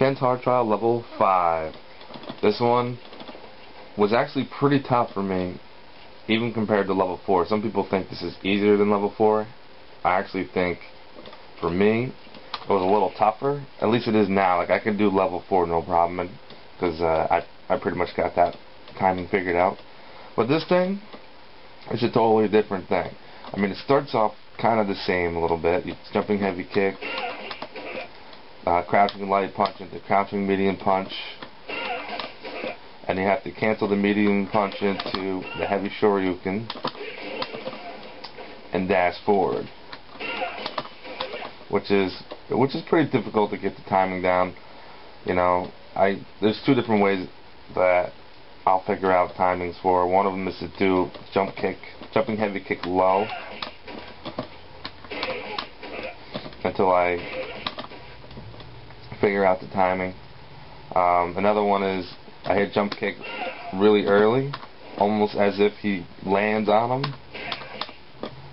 Ken's Hard Trial level 5. This one was actually pretty tough for me, even compared to level 4. Some people think this is easier than level 4. I actually think, for me, it was a little tougher. At least it is now. Like, I can do level 4 no problem, because I pretty much got that timing figured out. But this thing is a totally different thing. I mean, it starts off kind of the same a little bit. It's jumping heavy kick, crouching light punch into crouching medium punch, and you have to cancel the medium punch into the heavy shoryuken and dash forward, which is pretty difficult to get the timing down. You know, there's two different ways that I'll figure out timings for. One of them is to do jumping heavy kick low until I figure out the timing. Another one is I hit jump kick really early, almost as if he lands on him,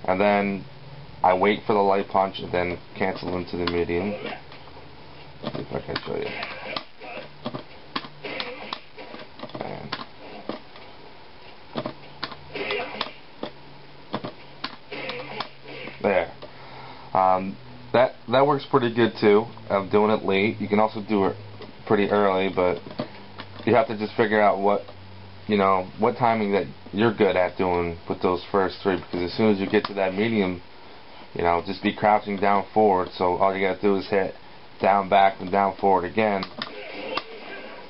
and then I wait for the light punch and then cancel into the medium. Let's see if I can show you. There. That works pretty good too. I'm doing it late. You can also do it pretty early, but you have to just figure out what timing that you're good at doing with those first three, because as soon as you get to that medium, just be crouching down forward, so all you gotta do is hit down back and down forward again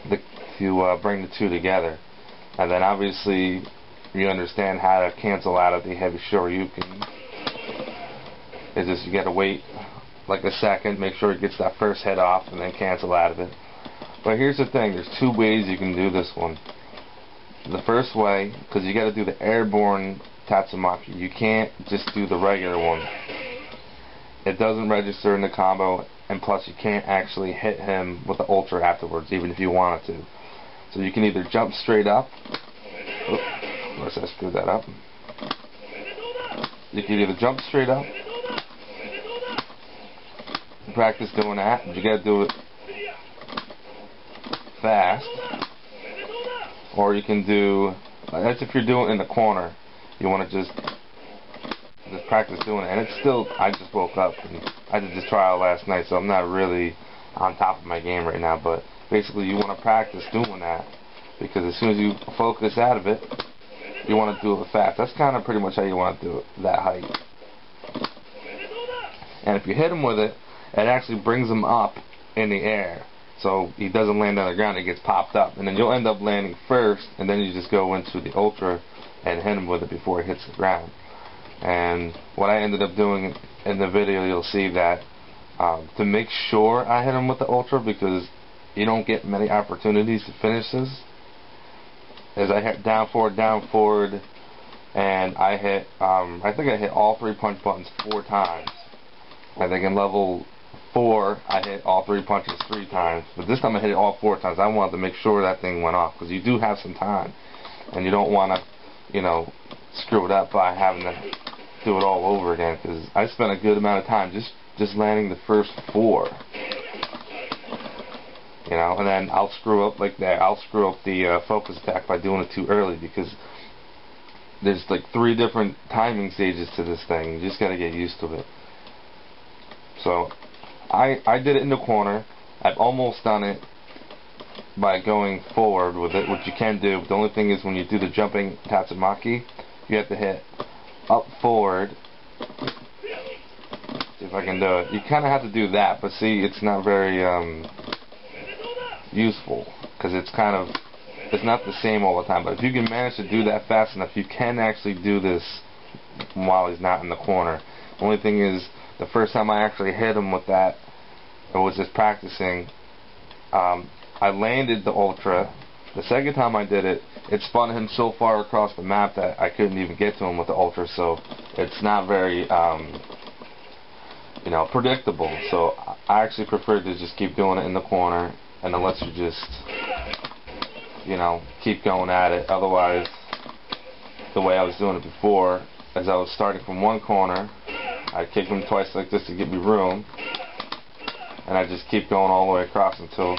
to bring the two together. And then obviously you understand how to cancel out of the heavy shoryuken. It's just you gotta wait like a second, make sure it gets that first hit off, and then cancel out of it. But here's the thing, there's two ways you can do this one. The first way, because you gotta do the airborne Tatsumaki, you can't just do the regular one. It doesn't register in the combo, and plus you can't actually hit him with the ultra afterwards, even if you wanted to. So you can either jump straight up. Oops, unless I screwed that up. You can either jump straight up, practice doing that, but you gotta do it fast. Or you can do, that's if you're doing it in the corner. You want to just practice doing it. And it's still, I just woke up and I did this trial last night, so I'm not really on top of my game right now, but basically you want to practice doing that, because as soon as you focus out of it, you want to do it fast. That's kind of pretty much how you want to do it, that height. And if you hit him with it, it actually brings him up in the air, so he doesn't land on the ground, he gets popped up, and then you'll end up landing first, and then you just go into the ultra and hit him with it before it hits the ground. And what I ended up doing in the video, you'll see that to make sure I hit him with the ultra, because you don't get many opportunities to finish this, is I hit down forward, and I hit, I think I hit all three punch buttons 4 times. I think in level 4 I hit all 3 punches 3 times, but this time I hit it all 4 times. I wanted to make sure that thing went off, because you do have some time, and you don't want to screw it up by having to do it all over again, because I spent a good amount of time just landing the first 4. And then I'll screw up like that. I'll screw up the focus attack by doing it too early, because there's like 3 different timing stages to this thing. You just got to get used to it. So I did it in the corner. I've almost done it by going forward with it, which you can do. The only thing is, when you do the jumping Tatsumaki, you have to hit up forward. See if I can do it. You kind of have to do that, but see, it's not very useful, because it's not the same all the time. But if you can manage to do that fast enough, you can actually do this while he's not in the corner. The only thing is, the first time I actually hit him with that, I was just practicing. I landed the ultra. The second time I did it, it spun him so far across the map that I couldn't even get to him with the ultra, so it's not very predictable. So I actually prefer to just keep doing it in the corner, and then let you just keep going at it. Otherwise, the way I was doing it before, as I was starting from one corner, I'd kick him twice like this to give me room, and I just keep going all the way across until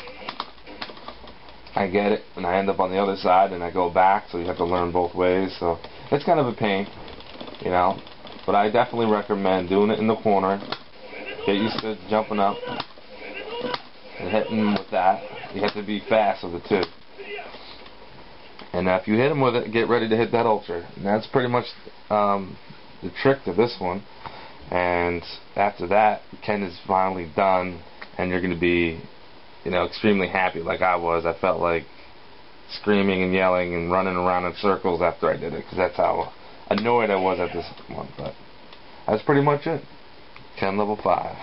I get it, and I end up on the other side, and I go back, so you have to learn both ways. So it's kind of a pain, you know, but I definitely recommend doing it in the corner. Get used to jumping up and hitting with that. You have to be fast with it too. And if you hit them with it, get ready to hit that ultra. And that's pretty much the trick to this one. And after that, Ken is finally done, and you're going to be, you know, extremely happy like I was. I felt like screaming and yelling and running around in circles after I did it, because that's how annoyed I was at this one. But that's pretty much it. Ken level 5.